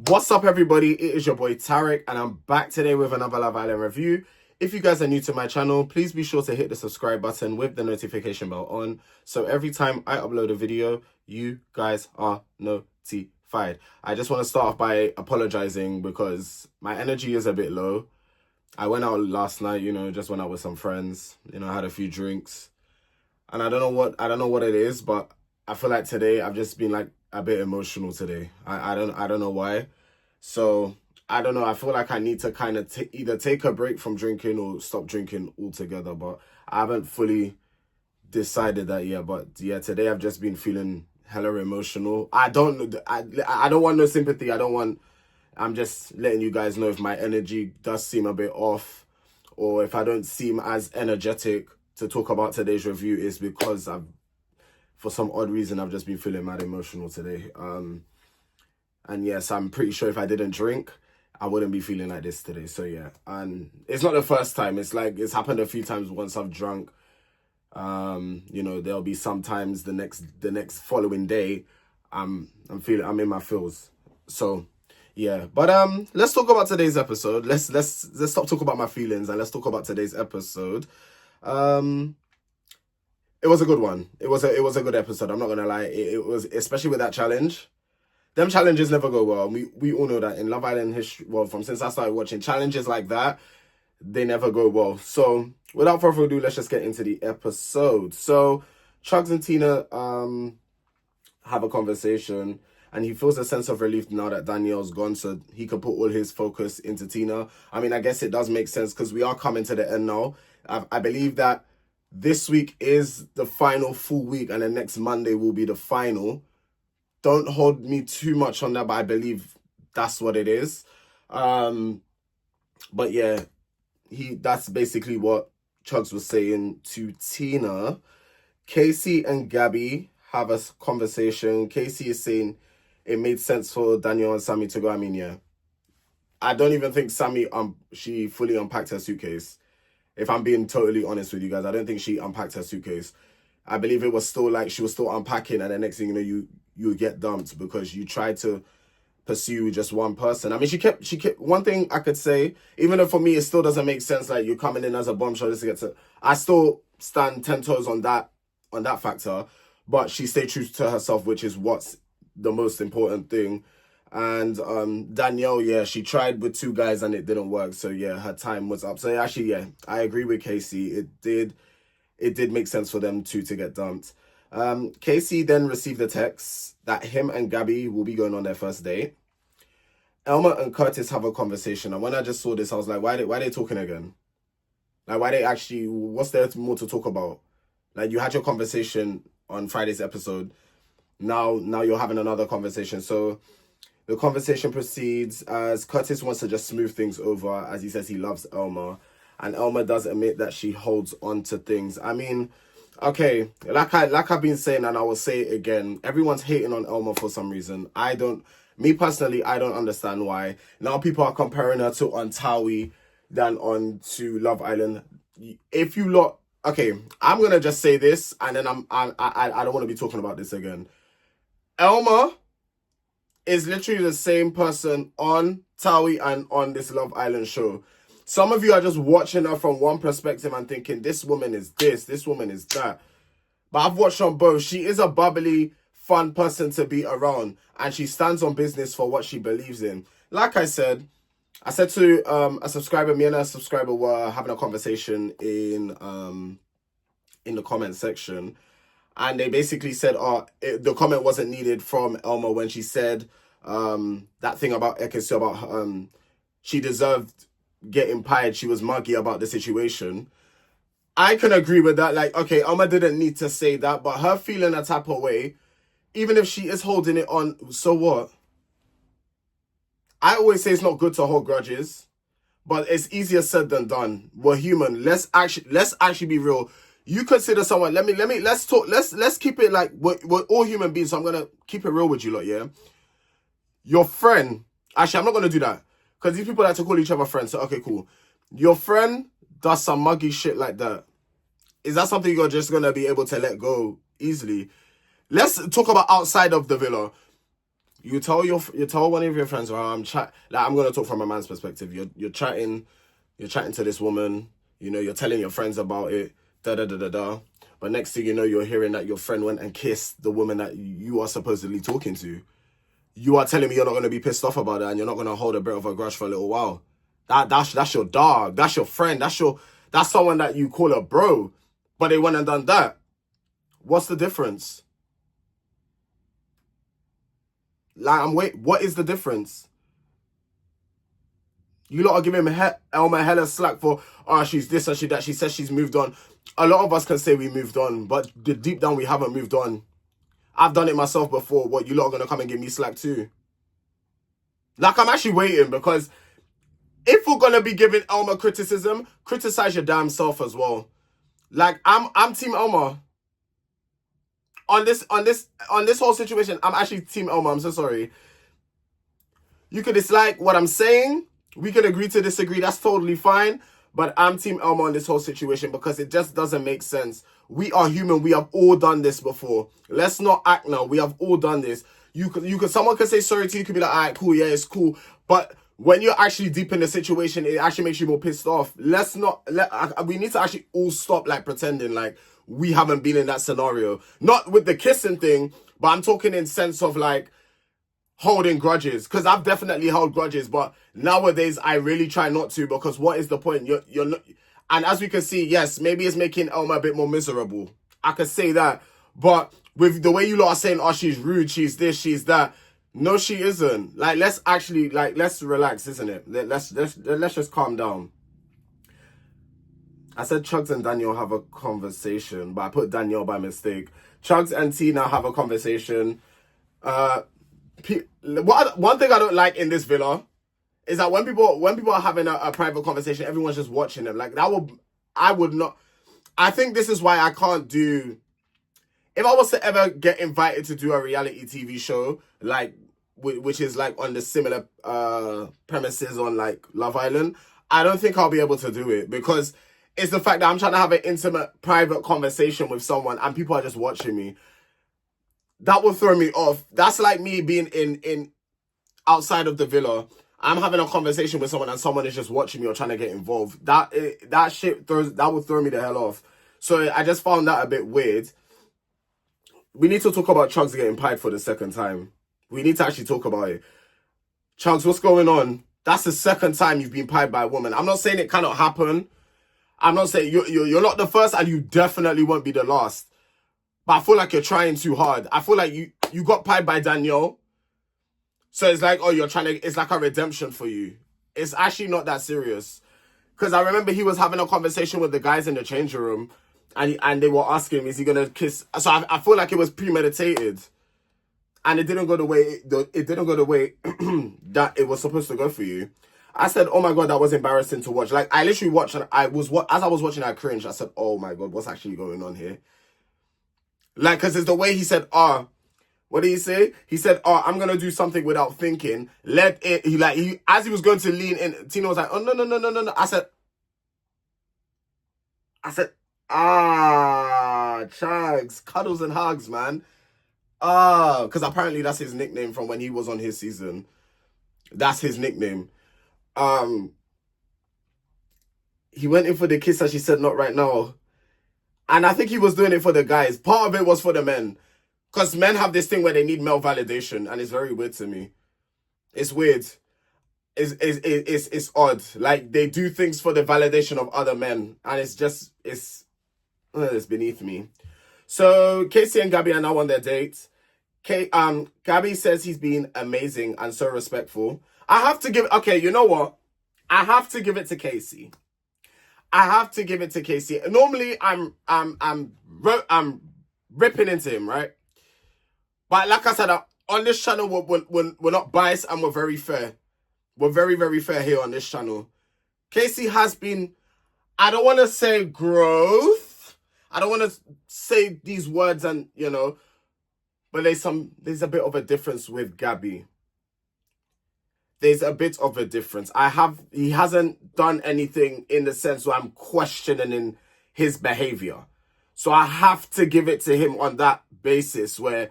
What's up, everybody? It is your boy Tareq, and I'm back today with another Love Island review. If you guys are new to my channel, please be sure to hit the subscribe button with the notification bell on, so every time I upload a video, you guys are notified. I just want to start off by apologizing because my energy is a bit low. I went out last night, just went out with some friends, I had a few drinks, and I don't know what it is, but I feel like today I've just been like a bit emotional today. I don't know why. So I don't know. I feel like I need to kind of either take a break from drinking or stop drinking altogether. But I haven't fully decided that yet. But yeah, today I've just been feeling hella emotional. I don't want no sympathy. I'm just letting you guys know if my energy does seem a bit off, or if I don't seem as energetic to talk about today's review, is because for some odd reason, I've just been feeling mad emotional today. And yes, I'm pretty sure if I didn't drink, I wouldn't be feeling like this today. So yeah, and it's not the first time. It's like, it's happened a few times once I've drunk. There'll be sometimes the next following day, I'm in my feels. So yeah, but let's talk about today's episode. Let's stop talking about my feelings and let's talk about today's episode. It was a good one. It was a good episode. I'm not gonna lie. It was, especially with that challenge. Them challenges never go well. We all know that in Love Island history. Well, from since I started watching, challenges like that, they never go well. So without further ado, let's just get into the episode. So Chugs and Tina have a conversation, and he feels a sense of relief now that Danielle's gone, so he can put all his focus into Tina. I mean, I guess it does make sense because we are coming to the end now. I believe that this week is the final full week, and the next Monday will be the final. Don't hold me too much on that, but I believe that's what it is. But yeah, that's basically what Chugs was saying to Tina. Casey and Gabby have a conversation. Casey is saying it made sense for Danielle and Sammy to go. I mean, yeah. I don't even think Sammy, she fully unpacked her suitcase. If I'm being totally honest with you guys, I don't think she unpacked her suitcase. I believe it was still like she was still unpacking, and the next thing you know, you get dumped because you tried to pursue just one person. I mean, she kept one thing I could say, even though for me it still doesn't make sense, like you're coming in as a bombshell just to get to, I still stand 10 toes on that factor, but she stayed true to herself, which is what's the most important thing. And Danielle, yeah, she tried with two guys and it didn't work, so yeah, her time was up. So actually, yeah, I agree with Casey. It did make sense for them two to get dumped. Casey then received a text that him and Gabby will be going on their first date. Elma and Curtis have a conversation, and when I just saw this, I was like, why are they talking again? Like, what's there more to talk about? Like, you had your conversation on Friday's episode. Now you're having another conversation. So the conversation proceeds as Curtis wants to just smooth things over, as he says he loves Elma. And Elma does admit that she holds on to things. I mean, okay, like I've been saying, and I will say it again, everyone's hating on Elma for some reason. Me personally, I don't understand why. Now people are comparing her to Antawi than on to Love Island. If you lot, okay, I'm gonna just say this, and then I don't want to be talking about this again. Elma is literally the same person on Tawi and on this Love Island show. Some of you are just watching her from one perspective and thinking, this woman is this woman is that. But I've watched on both. She is a bubbly, fun person to be around, and she stands on business for what she believes in. Like I said to a subscriber, me and a subscriber were having a conversation in the comment section, and they basically said, the comment wasn't needed from Elma when she said that thing about ekin-su, about she deserved getting pied, she was muggy about the situation. I can agree with that. Like, okay, Elma didn't need to say that, but her feeling a type of way, even if she is holding it on, so what? I always say it's not good to hold grudges, but it's easier said than done. We're human. Let's actually be real. You consider someone, let's keep it like, we're all human beings, so I'm gonna keep it real with you lot, yeah? Your friend, actually, I'm not gonna do that, because these people like to call each other friends, so okay, cool. Your friend does some muggy shit like that. Is that something you're just gonna be able to let go easily? Let's talk about outside of the villa. You tell one of your friends, "Oh, I'm gonna talk from a man's perspective. You're chatting to this woman. You know, you're telling your friends about it. Da da da da da. But next thing you know, you're hearing that your friend went and kissed the woman that you are supposedly talking to. You are telling me you're not gonna be pissed off about that, and you're not gonna hold a bit of a grudge for a little while. That's your dog. That's your friend. That's someone that you call a bro. But they went and done that. What's the difference? Like, what is the difference? You lot are giving Elma hella slack for, she's this and she that. She says she's moved on. A lot of us can say we moved on, but deep down we haven't moved on. I've done it myself before. What, you lot are going to come and give me slack too? Like, I'm actually waiting, because if we're going to be giving Elma criticism, criticize your damn self as well. Like, I'm Team Elma. On this whole situation, I'm actually Team Elma. I'm so sorry. You could dislike what I'm saying. We can agree to disagree. That's totally fine. But I'm Team Elma on this whole situation, because it just doesn't make sense. We are human. We have all done this before. Let's not act now. We have all done this. Someone could say sorry to you. You could be like, all right, cool, yeah, it's cool. But when you're actually deep in the situation, it actually makes you more pissed off. We need to actually all stop like pretending like we haven't been in that scenario. Not with the kissing thing, but I'm talking in sense of like holding grudges, because I've definitely held grudges, but nowadays I really try not to, because what is the point? You're not, and as we can see, yes, maybe it's making Elma a bit more miserable. I could say that, but with the way you lot are saying, she's rude, she's this, she's that. No, she isn't. Like, let's relax, isn't it? Let's just calm down. I said Chugs and Daniel have a conversation, but I put Danielle by mistake. Chugs and Tina have a conversation. One thing I don't like in this villa is that when people are having a private conversation, everyone's just watching them. Like, I would not. I think this is why I can't do. If I was to ever get invited to do a reality TV show, like, which is like on the similar premises on like Love Island, I don't think I'll be able to do it, because it's the fact that I'm trying to have an intimate, private conversation with someone and people are just watching me. That will throw me off. That's like me being in outside of the villa. I'm having a conversation with someone and someone is just watching me or trying to get involved. That will throw me the hell off. So I just found that a bit weird. We need to talk about Chugs getting pied for the second time. We need to actually talk about it. Chugs, what's going on? That's the second time you've been pied by a woman. I'm not saying it cannot happen. I'm not saying you're not the first, and you definitely won't be the last. But I feel like you're trying too hard. I feel like you got pied by Danielle. So it's like, it's like a redemption for you. It's actually not that serious. Because I remember he was having a conversation with the guys in the changing room, and they were asking him, is he going to kiss? So I feel like it was premeditated. And it didn't go the way that it was supposed to go for you. I said, oh my God, that was embarrassing to watch. Like, I literally watched, and as I was watching, I cringed. I said, oh my God, what's actually going on here? Like, because it's the way he said, what did he say? He said, I'm going to do something without thinking. As he was going to lean in, Tina was like, oh, no. I said, Chugs, cuddles and hugs, man. Because apparently that's his nickname from when he was on his season. That's his nickname. He went in for the kiss and she said, not right now. And I think he was doing it for the guys. Part of it was for the men. Because men have this thing where they need male validation, and it's very weird to me. It's weird. It's odd. Like, they do things for the validation of other men, and it's beneath me. So Casey and Gabby are now on their date. Gabby says he's been amazing and so respectful. You know what? I have to give it to Casey. Normally, I'm ripping into him, right? But like I said, on this channel, we're not biased and we're very fair. We're very, very fair here on this channel. Casey has been, I don't want to say growth. I don't want to say these words and, but there's a bit of a difference with Gabby. There's a bit of a difference. He hasn't done anything in the sense where I'm questioning his behavior. So I have to give it to him on that basis where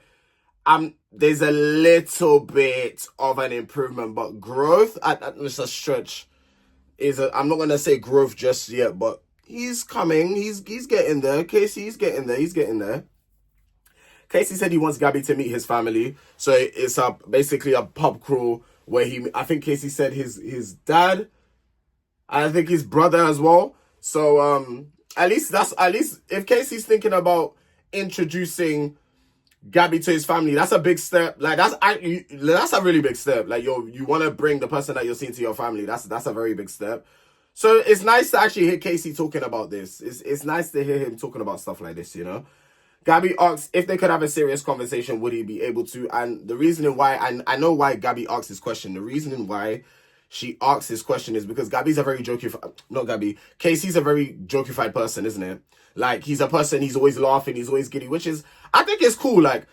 there's a little bit of an improvement, but growth at Mr. Stretch I'm not gonna say growth just yet, but he's coming. He's getting there. Casey's getting there. He's getting there. Casey said he wants Gabby to meet his family, so it's basically a pub crawl where I think Casey said his dad, and I think his brother as well. So at least if Casey's thinking about introducing Gabby to his family, that's a big step. Like that's a really big step. Like you want to bring the person that you're seeing to your family. That's a very big step. So it's nice to actually hear Casey talking about this. It's nice to hear him talking about stuff like this, you know. Gabby asks if they could have a serious conversation, would he be able to? And the reasoning why, and I know why Gabby asks this question. The reasoning why she asks this question is because Gabby's a very Casey's a very jokified person, isn't it? Like, he's a person, he's always laughing, he's always giddy, which is, I think it's cool. Like,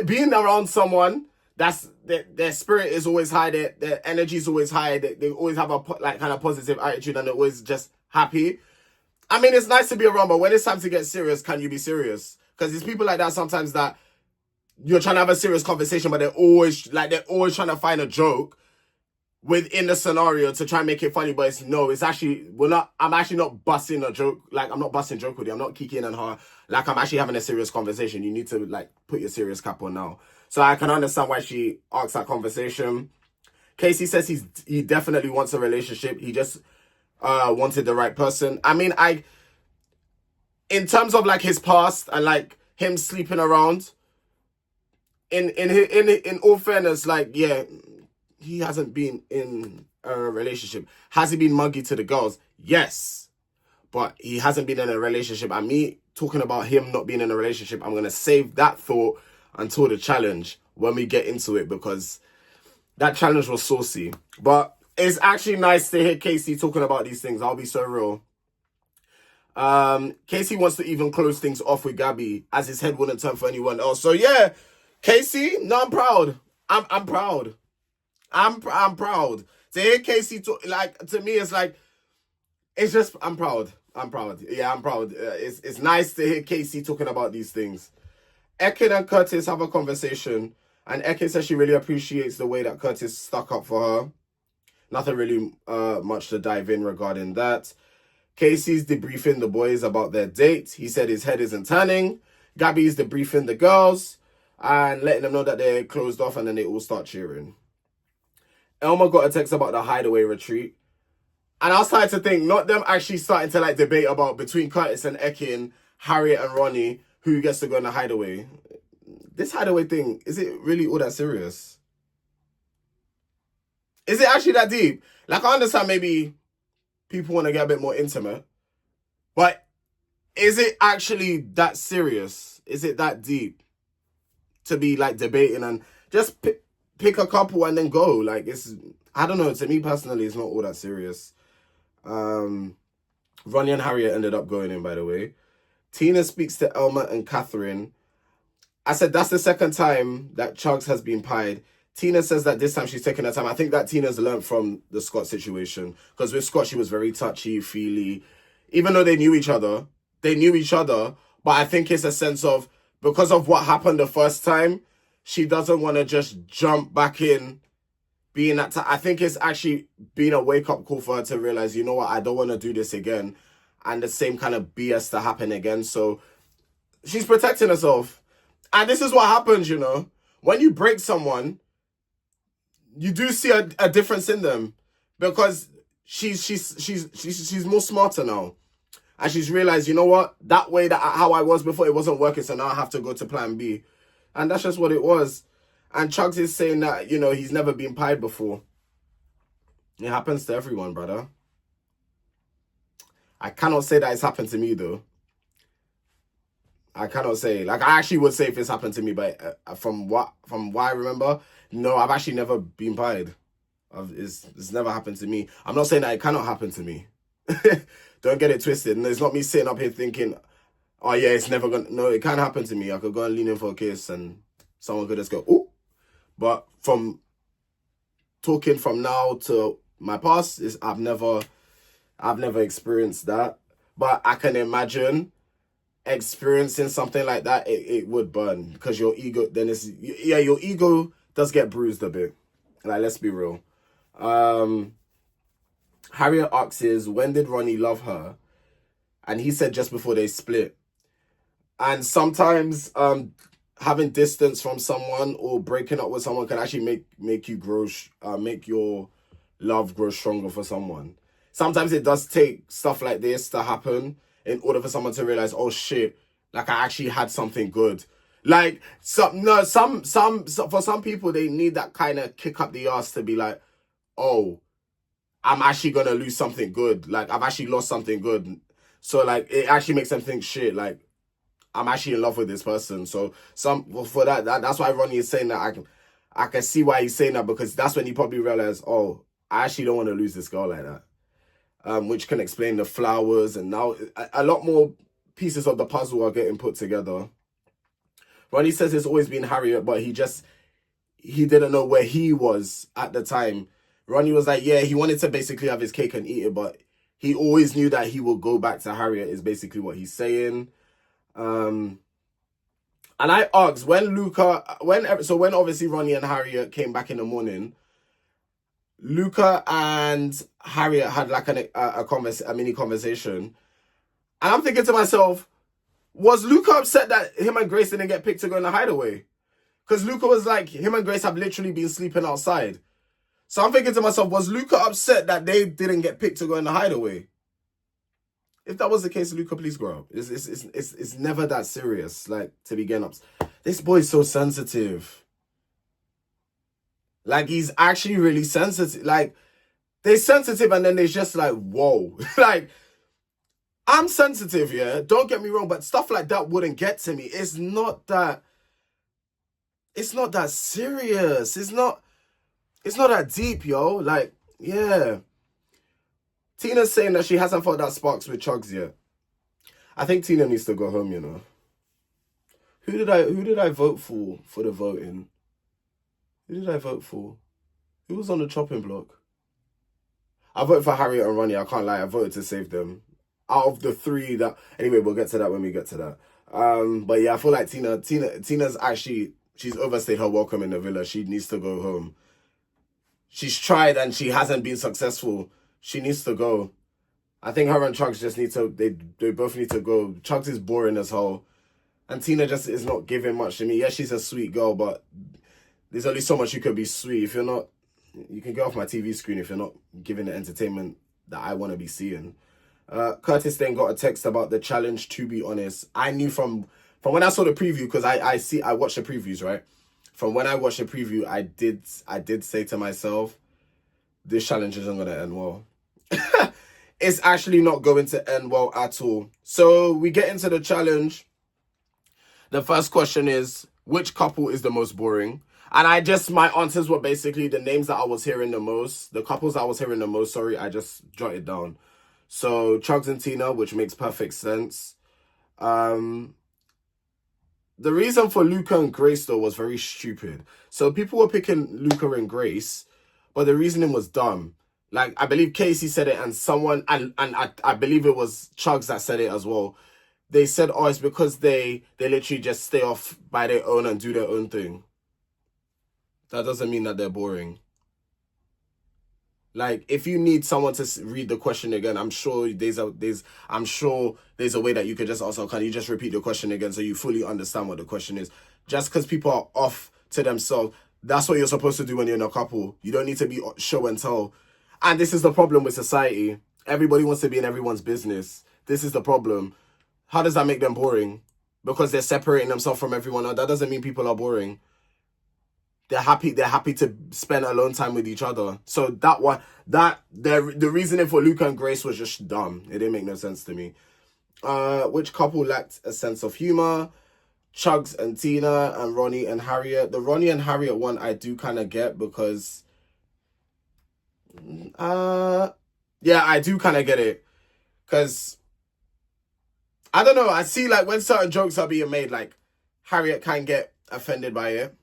being around someone that's, their spirit is always high, their energy is always high, they always have a, like, kind of positive attitude, and they're always just happy. I mean, it's nice to be around, but when it's time to get serious, can you be serious? Because there's people like that sometimes that you're trying to have a serious conversation, but they're always trying to find a joke within the scenario to try and make it funny, but it's actually, I'm actually not busting a joke. Like, I'm not busting joke with you. I'm not kicking and her. Like, I'm actually having a serious conversation. You need to, like, put your serious cap on now. So I can understand why she asks that conversation. Casey says he definitely wants a relationship. He just wanted the right person. I mean, in terms of, like, his past and, like, him sleeping around, in all fairness, like, yeah, he hasn't been in a relationship. Has he been muggy to the girls? Yes. But he hasn't been in a relationship. And me talking about him not being in a relationship, I'm going to save that thought until the challenge when we get into it, because that challenge was saucy. But it's actually nice to hear Casey talking about these things. I'll be so real. Casey wants to even close things off with Gabby, as his head wouldn't turn for anyone else. So yeah, Casey, no, I'm proud. I'm proud. I'm proud. To hear Casey talk, like, to me, it's like, it's just, I'm proud. Yeah, I'm proud. It's nice to hear Casey talking about these things. Ekin and Curtis have a conversation, and Ekin says she really appreciates the way that Curtis stuck up for her. Nothing really much to dive in regarding that. Casey's debriefing the boys about their date. He said his head isn't turning. Gabby's debriefing the girls and letting them know that they're closed off, and then they all start cheering. Elma got a text about the Hideaway retreat. And I was starting to think, not them actually starting to, like, debate about between Curtis and Ekin, Harriet and Ronnie, who gets to go in the Hideaway. This Hideaway thing, is it really all that serious? Is it actually that deep? Like, I understand maybe people want to get a bit more intimate, but is it actually that serious? Is it that deep to be, like, debating and just pick a couple and then go? Like, I don't know, to me personally, it's not all that serious. Ronnie and Harriet ended up going in, by the way. Tina speaks to Elma and Catherine. I said that's the second time that Chugs has been pied. Tina says that this time she's taking her time. I think that Tina's learned from the Scott situation, because with Scott, she was very touchy, feely. Even though they knew each other, but I think it's a sense of, because of what happened the first time, she doesn't want to just jump back in, being that I think it's actually been a wake-up call for her to realize, you know what, I don't want to do this again, and the same kind of BS to happen again. So she's protecting herself. And this is what happens, you know. When you break someone, you do see a difference in them, because she's more smarter now. And she's realized, you know what, that way that how I was before, it wasn't working, so now I have to go to plan B. And that's just what it was. And Chugs is saying that, you know, he's never been pied before. It happens to everyone, brother. I cannot say that it's happened to me, though. I cannot say. Like, I actually would say if it's happened to me, but from what I remember, no, I've actually never been pied. It's never happened to me. I'm not saying that it cannot happen to me. Don't get it twisted. And it's not me sitting up here thinking, oh yeah, it's never gonna. No, it can happen to me. I could go and lean in for a kiss, and someone could just go, ooh. But from talking from now to my past, I've never experienced that. But I can imagine experiencing something like that, it would burn because your ego, then your ego does get bruised a bit. Like, let's be real. Harriet asks is, when did Ronnie love her? And he said just before they split. And sometimes having distance from someone or breaking up with someone can actually make you grow, make your love grow stronger for someone. Sometimes it does take stuff like this to happen in order for someone to realize, oh shit, like I actually had something good. Like for some people, they need that kind of kick up the ass to be like, oh, I'm actually gonna lose something good. Like I've actually lost something good. So like it actually makes them think, shit, like I'm actually in love with this person. So for that's why Ronnie is saying that. I can see why he's saying that, because that's when he probably realized, oh, I actually don't want to lose this girl like that. Which can explain the flowers, and now a lot more pieces of the puzzle are getting put together. Ronnie says it's always been Harriet, but he didn't know where he was at the time. Ronnie was like, yeah, he wanted to basically have his cake and eat it, but he always knew that he would go back to Harriet, is basically what he's saying. And I asked, when obviously Ronnie and Harriet came back in the morning, Luca and Harriet had like a mini conversation. And I'm thinking to myself, was Luca upset that him and Grace didn't get picked to go in the Hideaway? Because Luca was like, him and Grace have literally been sleeping outside. So I'm thinking to myself, was Luca upset that they didn't get picked to go in the Hideaway? If that was the case, Luca, please grow up. It's never that serious, like, to be getting upset. This boy's so sensitive. Like, he's actually really sensitive. Like, they're sensitive and then they're just like, whoa. Like, I'm sensitive, yeah? Don't get me wrong, but stuff like that wouldn't get to me. It's not that serious. It's not that deep, yo. Like, yeah. Tina's saying that she hasn't felt that sparks with Chugs yet. I think Tina needs to go home, you know. Who did I vote for the voting? Who did I vote for? Who was on the chopping block? I voted for Harriet and Ronnie. I can't lie. I voted to save them. Out of the three that... Anyway, we'll get to that when we get to that. But yeah, I feel like Tina's actually... She's overstayed her welcome in the villa. She needs to go home. She's tried and she hasn't been successful. She needs to go. I think her and Chugs just need to... They both need to go. Chugs is boring as hell. And Tina just is not giving much to me. Yeah, she's a sweet girl, but... There's only so much you could be sweet. If you're not, you can get off my TV screen if you're not giving the entertainment that I want to be seeing. Curtis then got a text about the challenge, to be honest. I knew from when I saw the preview, because I watched the previews, right? From when I watched the preview, I did say to myself, this challenge isn't going to end well. It's actually not going to end well at all. So we get into the challenge. The first question is, which couple is the most boring? And my answers were basically the names that I was hearing the most, the couples that I was hearing the most, I just jotted down. So, Chugs and Tina, which makes perfect sense. The reason for Luca and Grace, though, was very stupid. So, people were picking Luca and Grace, but the reasoning was dumb. Like, I believe Casey said it, and someone, and I believe it was Chugs that said it as well. They said, oh, it's because they literally just stay off by their own and do their own thing. That doesn't mean that they're boring. Like, if you need someone to read the question again, I'm sure there's a way that you could just also, can you just repeat the question again so you fully understand what the question is? Just because people are off to themselves, that's what you're supposed to do when you're in a couple. You don't need to be show and tell. And this is the problem with society. Everybody wants to be in everyone's business. This is the problem. How does that make them boring? Because they're separating themselves from everyone else. That doesn't mean people are boring. They're happy to spend alone time with each other. So the reasoning for Luca and Grace was just dumb. It didn't make no sense to me. Which couple lacked a sense of humor? Chugs and Tina, and Ronnie and Harriet. The Ronnie and Harriet one I do kind of get, because yeah, I do kind of get it, because I don't know, I see like when certain jokes are being made, like Harriet can get offended by it.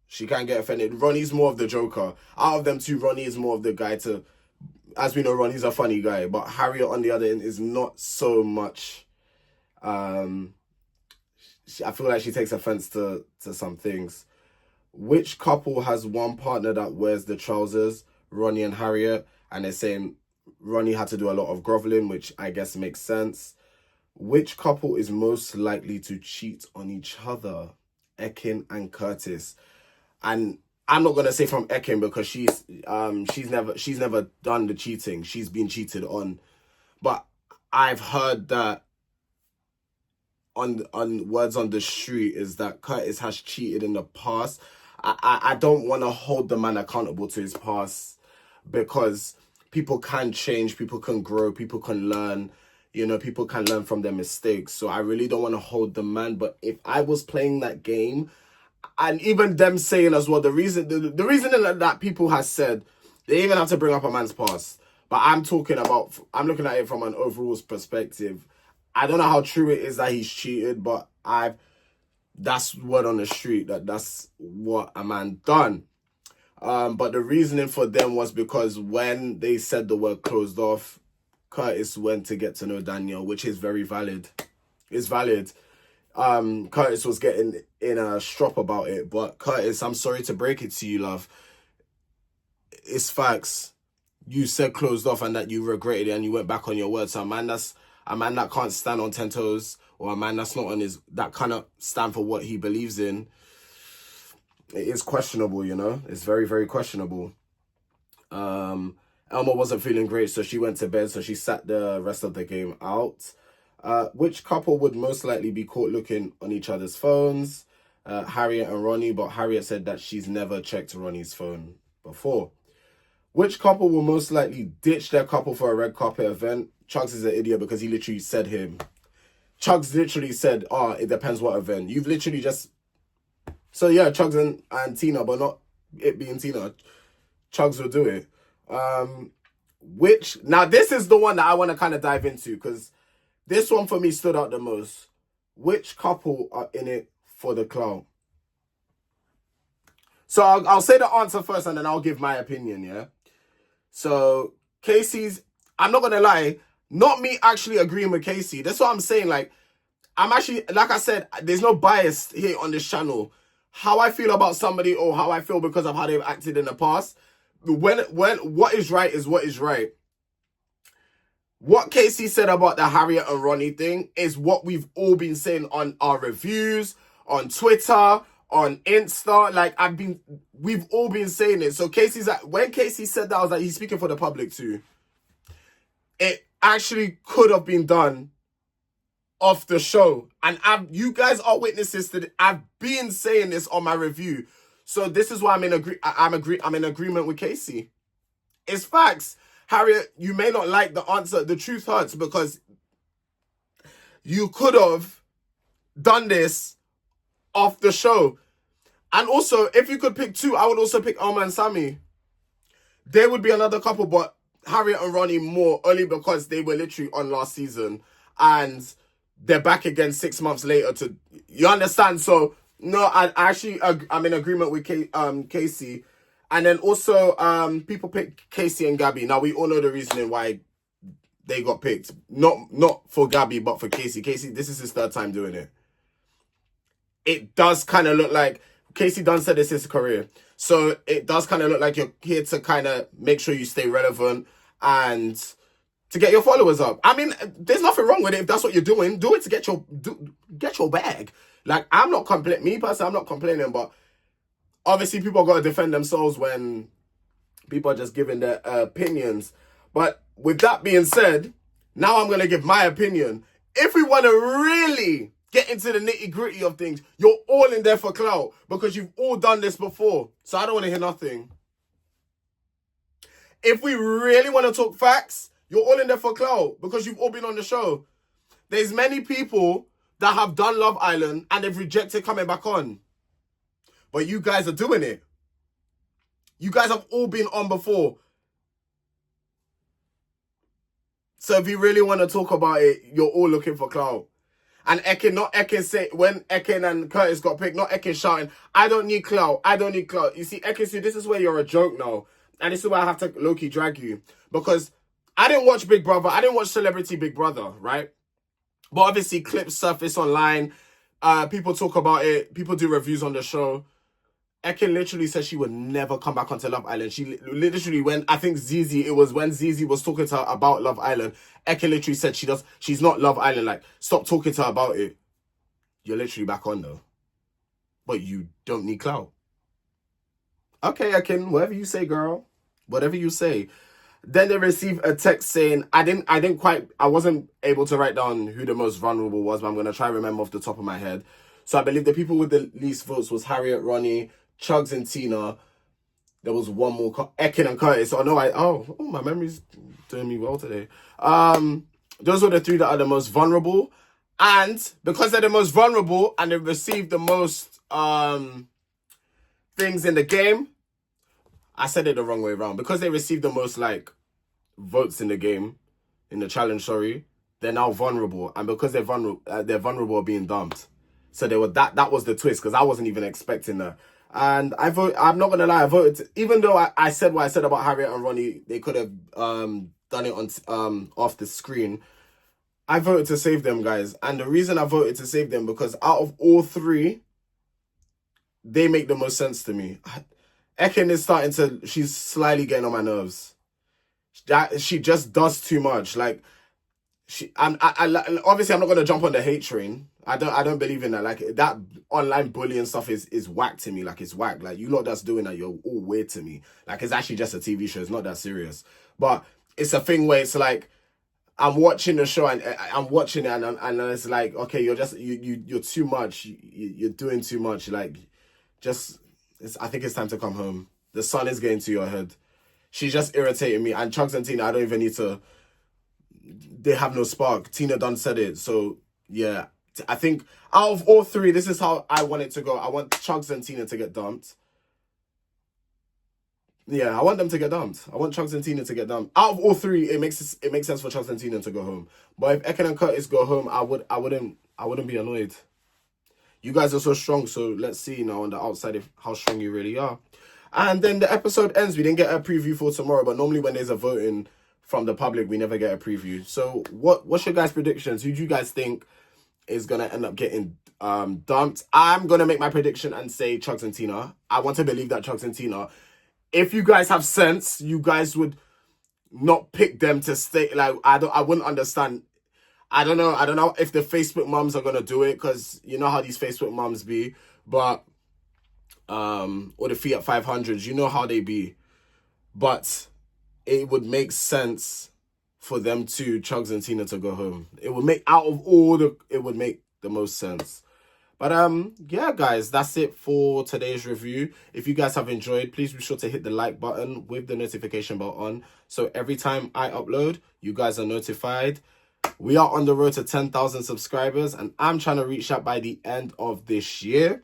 She can't get offended. Ronnie's more of the joker. Out of them two, Ronnie is more of the guy to... As we know, Ronnie's a funny guy. But Harriet, on the other end, is not so much... Um, I feel like she takes offense to some things. Which couple has one partner that wears the trousers? Ronnie and Harriet. And they're saying Ronnie had to do a lot of groveling, which I guess makes sense. Which couple is most likely to cheat on each other? Ekin and Curtis. And I'm not gonna say from Ekin because she's never done the cheating. She's been cheated on. But I've heard that on words on the street is that Curtis has cheated in the past. I don't want to hold the man accountable to his past because people can change, people can grow, people can learn. You know, people can learn from their mistakes. So I really don't want to hold the man. But if I was playing that game, and even them saying as well, the reason that people has said, they even have to bring up a man's past. But I'm looking at it from an overall perspective. I don't know how true it is that he's cheated, but that's word on the street that's what a man done. But the reasoning for them was because when they said the word closed off, Curtis went to get to know Daniel, which is very valid. It's valid. Curtis was getting in a strop about it, but Curtis, I'm sorry to break it to you, love. It's facts. You said closed off and that you regretted it and you went back on your word. So a man that can't stand on 10 toes, or a man that's not that cannot stand for what he believes in, it is questionable, you know? It's very, very questionable. Elma wasn't feeling great, so she went to bed, so she sat the rest of the game out. Which couple would most likely be caught looking on each other's phones? Harriet and Ronnie, but Harriet said that she's never checked Ronnie's phone before. Which couple will most likely ditch their couple for a red carpet event? Chugs is an idiot because he literally said him. Chugs literally said, it depends what event. You've literally just... So yeah, Chugs and Tina, but not it being Tina. Chugs will do it. Now this is the one that I want to kind of dive into because this one for me stood out the most. Which couple are in it for the clout? So I'll say the answer first and then I'll give my opinion, yeah? So Casey's, I'm not going to lie, not me actually agreeing with Casey. That's what I'm saying. Like, I'm actually, like I said, there's no bias here on this channel. How I feel about somebody or how I feel because of how they've acted in the past. When what is right is what is right. What Casey said about the Harriet and Ronnie thing is what we've all been saying on our reviews, on Twitter, on Insta. Like we've all been saying it. So when Casey said that, I was like, he's speaking for the public too. It actually could have been done off the show. And you guys are witnesses to it. I've been saying this on my review. So this is why I'm in agreement with Casey. It's facts. Harriet, you may not like the answer. The truth hurts because you could have done this off the show. And also, if you could pick two, I would also pick Elma and Sammy. They would be another couple, but Harriet and Ronnie more, only because they were literally on last season. And they're back again 6 months later you understand? So, no, I'm in agreement with Casey. And then also, people pick Casey and Gabby. Now, we all know the reasoning why they got picked. Not for Gabby, but for Casey. Casey, this is his third time doing it. It does kind of look like... Casey Dunn said this is his career. So, it does kind of look like you're here to kind of make sure you stay relevant and to get your followers up. I mean, there's nothing wrong with it if that's what you're doing. Do it to get your bag. Like, I'm not complaining, but obviously people got to defend themselves when people are just giving their opinions. But with that being said, now I'm going to give my opinion. If we want to really get into the nitty-gritty of things, you're all in there for clout because you've all done this before. So I don't want to hear nothing. If we really want to talk facts, you're all in there for clout because you've all been on the show. There's many people that have done Love Island and they've rejected coming back on. But you guys are doing it. You guys have all been on before. So if you really want to talk about it, you're all looking for clout. And when Ekin and Curtis got picked, not Ekin shouting, I don't need clout. You see, ekin-su, this is where you're a joke now. And this is why I have to low-key drag you. Because I didn't watch Big Brother. I didn't watch Celebrity Big Brother, right? But obviously, clips surface online. People talk about it. People do reviews on the show. Ekin literally said she would never come back onto Love Island. She literally, when I think Zizi, it was when Zizi was talking to her about Love Island, Ekin literally said she's not Love Island. Like, stop talking to her about it. You're literally back on though, but you don't need clout. Okay, Ekin, whatever you say, girl. Whatever you say. Then they receive a text saying, I wasn't able to write down who the most vulnerable was, but I'm going to try to remember off the top of my head. So I believe the people with the least votes was Harriet, Ronnie, Chugs and Tina. There was one more, Ekin and Curtis. My memory's doing me well today. Those were the three that are the most vulnerable. And because they're the most vulnerable and they've received the most things in the game, I said it the wrong way around. Because they received the most, votes in the game, in the challenge, sorry, they're now vulnerable. And because they're vulnerable of being dumped. So that was the twist, because I wasn't even expecting that. And I'm not going to lie, I voted, even though I said what I said about Harriet and Ronnie, they could have done it on off the screen. I voted to save them, guys. And the reason I voted to save them, because out of all three, they make the most sense to me. Ekin is she's slightly getting on my nerves. She just does too much. Obviously I'm not gonna jump on the hate train. I don't believe in that. That online bullying stuff is whack to me. It's whack. You lot that's doing that, you're all weird to me. It's actually just a TV show. It's not that serious. But it's a thing where it's I'm watching the show and I'm watching it and it's okay, you're too much. You're doing too much. I think it's time to come home. The sun is getting to your head. She's just irritating me. And Chugs and Tina, I don't even need to... They have no spark. Tina done said it. So, yeah. I think out of all three, this is how I want it to go. I want Chugs and Tina to get dumped. Yeah, I want them to get dumped. I want Chugs and Tina to get dumped. Out of all three, it makes sense for Chugs and Tina to go home. But if Ekin and Curtis go home, I wouldn't be annoyed. You guys are so strong, so let's see now on the outside how strong you really are. And then the episode ends. We didn't get a preview for tomorrow, but normally when there's a voting from the public, we never get a preview. So what's your guys' predictions? Who do you guys think is going to end up getting dumped? I'm going to make my prediction and say Chugs and Tina. I want to believe that Chugs and Tina. If you guys have sense, you guys would not pick them to stay. I wouldn't understand. I don't know if the Facebook mums are gonna do it, because you know how these Facebook mums be, but or the Fiat 500s, you know how they be. But it would make sense for them to Chugs and Tina to go home. It would make it would make the most sense. But yeah, guys, that's it for today's review. If you guys have enjoyed, please be sure to hit the like button with the notification bell on, so every time I upload, you guys are notified. We are on the road to 10,000 subscribers, and I'm trying to reach that by the end of this year.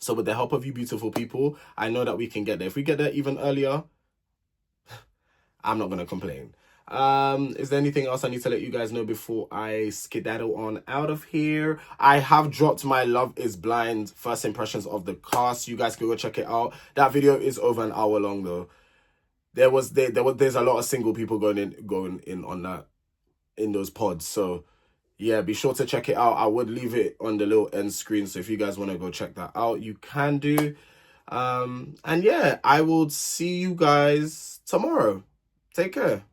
So with the help of you beautiful people, I know that we can get there. If we get there even earlier, I'm not going to complain. Is there anything else I need to let you guys know before I skedaddle on out of here? I have dropped my Love is Blind first impressions of the cast. You guys can go check it out. That video is over an hour long though. There's a lot of single people going in on that, in those pods. So yeah, be sure to check it out. I would leave it on the little end screen, so if you guys want to go check that out, you can do. And yeah, I will see you guys tomorrow. Take care.